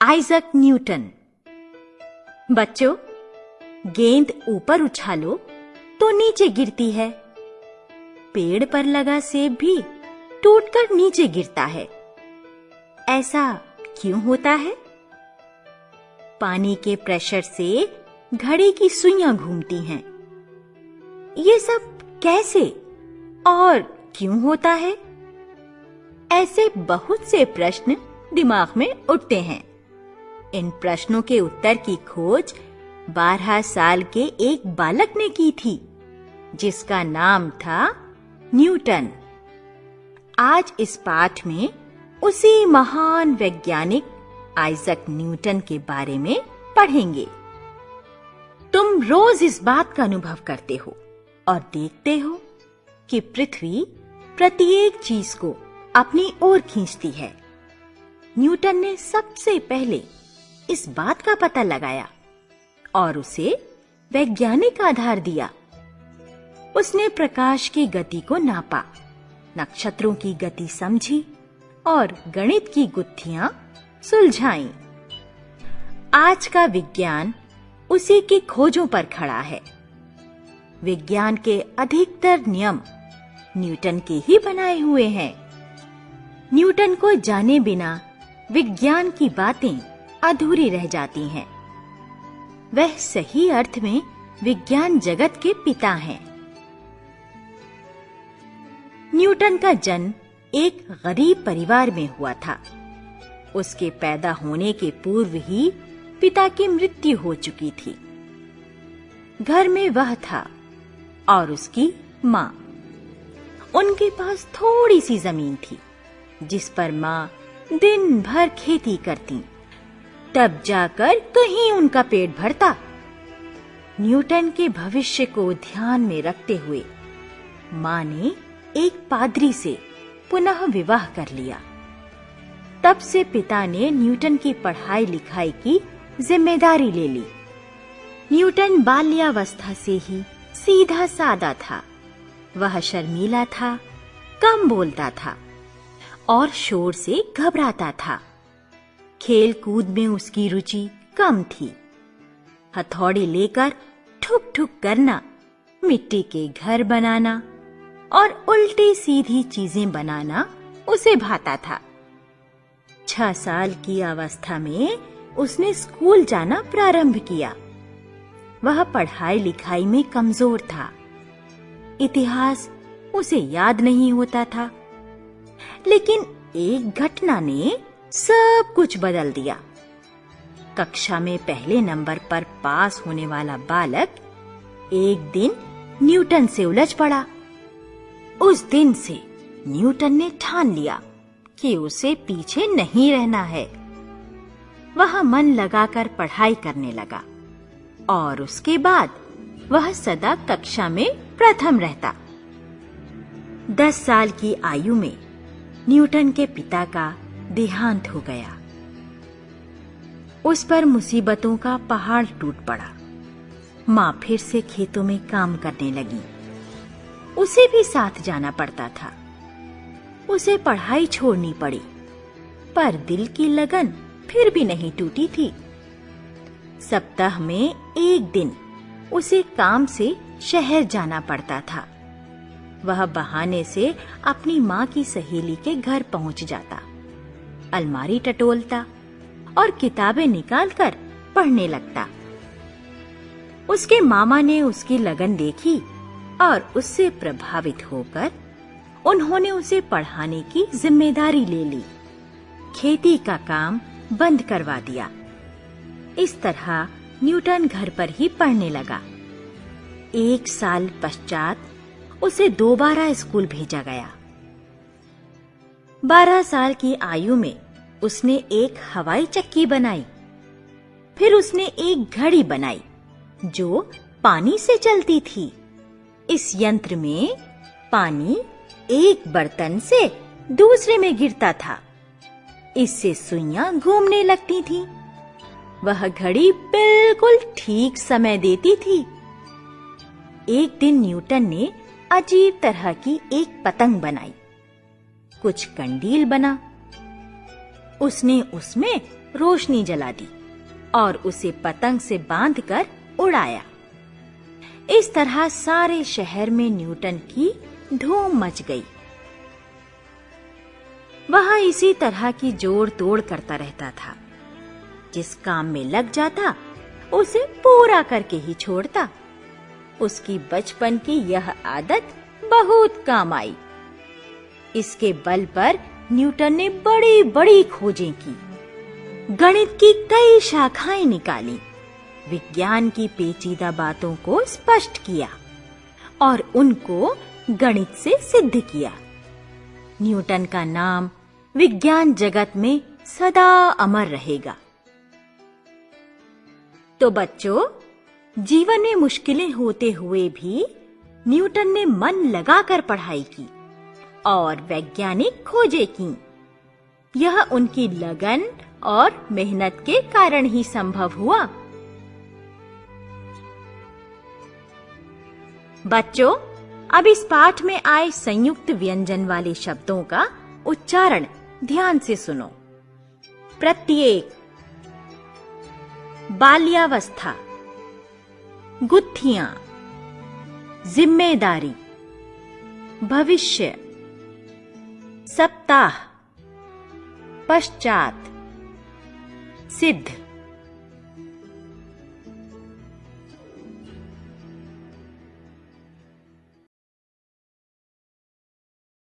Isaac Newton. बच्चों, गेंद ऊपर उछालो तो नीचे गिरती है। पेड़ पर लगा सेब भी टूटकर नीचे गिरता है। ऐसा क्यों होता है? पानी के प्रेशर से घड़ी की सुइयां घूमती हैं। ये सब कैसे और क्यों होता है? ऐसे बहुत से प्रश्न दिमाग में उठते हैं। इन प्रश्नों के उत्तर की खोज 12 साल के एक बालक ने की थी, जिसका नाम था न्यूटन। आज इस पाठ में उसी महान वैज्ञानिक आइजैक न्यूटन के बारे में पढ़ेंगे। तुम रोज इस बात का अनुभव करते हो और देखते हो कि पृथ्वी प्रत्येक चीज को अपनी ओर खींचती है। न्यूटन ने सबसे पहले इस बात का पता लगाया और उसे वैज्ञानिक आधार दिया। उसने प्रकाश की गति को नापा, नक्षत्रों की गति समझी और गणित की गुत्थियां सुलझाईं। आज का विज्ञान उसी की खोजों पर खड़ा है। विज्ञान के अधिकतर नियम न्यूटन के ही बनाए हुए हैं। न्यूटन को जाने बिना विज्ञान की बातें अधूरी रह जाती हैं। वह सही अर्थ में विज्ञान जगत के पिता हैं। न्यूटन का जन्म एक गरीब परिवार में हुआ था। उसके पैदा होने के पूर्व ही पिता की मृत्यु हो चुकी थी। घर में वह था और उसकी माँ। उनके पास थोड़ी सी जमीन थी, जिस पर माँ दिन भर खेती करती, तब जाकर कहीं उनका पेट भरता। न्यूटन के भविष्य को ध्यान में रखते हुए माँ ने एक पादरी से पुनः विवाह कर लिया। तब से पिता ने न्यूटन की पढ़ाई लिखाई की जिम्मेदारी ले ली। न्यूटन बाल्यावस्था से ही सीधा सादा था। वह शर्मीला था, कम बोलता था और शोर से घबराता था। खेल कूद में उसकी रुचि कम थी। हथौड़ी लेकर ठुक ठुक करना, मिट्टी के घर बनाना और उल्टी सीधी चीजें बनाना उसे भाता था। 6 साल की अवस्था में उसने स्कूल जाना प्रारंभ किया। वह पढ़ाई लिखाई में कमजोर था। इतिहास उसे याद नहीं होता था। लेकिन एक घटना ने सब कुछ बदल दिया। कक्षा में पहले नंबर पर पास होने वाला बालक एक दिन न्यूटन से उलझ पड़ा। उस दिन से न्यूटन ने ठान लिया कि उसे पीछे नहीं रहना है। वह मन लगाकर पढ़ाई करने लगा और उसके बाद वह सदा कक्षा में प्रथम रहता। 10 साल की आयु में न्यूटन के पिता का देहांत हो गया। उस पर मुसीबतों का पहाड़ टूट पड़ा। माँ फिर से खेतों में काम करने लगी। उसे भी साथ जाना पड़ता था। उसे पढ़ाई छोड़नी पड़ी, पर दिल की लगन फिर भी नहीं टूटी थी। सप्ताह में एक दिन उसे काम से शहर जाना पड़ता था। वह बहाने से अपनी माँ की सहेली के घर पहुंच जाता, अलमारी टटोलता और किताबें निकालकर पढ़ने लगता। उसके मामा ने उसकी लगन देखी और उससे प्रभावित होकर उन्होंने उसे पढ़ाने की जिम्मेदारी ले ली। खेती का काम बंद करवा दिया। इस तरह न्यूटन घर पर ही पढ़ने लगा। 1 साल पश्चात उसे दोबारा स्कूल भेजा गया। 12 साल की आयु में उसने एक हवाई चक्की बनाई। फिर उसने एक घड़ी बनाई जो पानी से चलती थी। इस यंत्र में पानी एक बर्तन से दूसरे में गिरता था। इससे सुइयां घूमने लगती थीं। वह घड़ी बिल्कुल ठीक समय देती थी। एक दिन न्यूटन ने अजीब तरह की एक पतंग बनाई। कुछ कंडील बना। उसने उसमें रोशनी जला दी और उसे पतंग से बांधकर उड़ाया। इस तरह सारे शहर में न्यूटन की धूम मच गई। वह इसी तरह की जोड़ तोड़ करता रहता था। जिस काम में लग जाता उसे पूरा करके ही छोड़ता। उसकी बचपन की यह आदत बहुत काम आई। इसके बल पर न्यूटन ने बड़ी बड़ी खोजें की, गणित की कई शाखाएं निकाली, विज्ञान की पेचीदा बातों को स्पष्ट किया और उनको गणित से सिद्ध किया। न्यूटन का नाम विज्ञान जगत में सदा अमर रहेगा। तो बच्चों, जीवन में मुश्किलें होते हुए भी न्यूटन ने मन लगाकर पढ़ाई की और वैज्ञानिक खोजें की। यह उनकी लगन और मेहनत के कारण ही संभव हुआ। बच्चों, अब इस पाठ में आए संयुक्त व्यंजन वाले शब्दों का उच्चारण ध्यान से सुनो। प्रत्येक, बाल्यावस्था, गुत्थियां, जिम्मेदारी, भविष्य, सप्ताह, पश्चात, सिद्ध।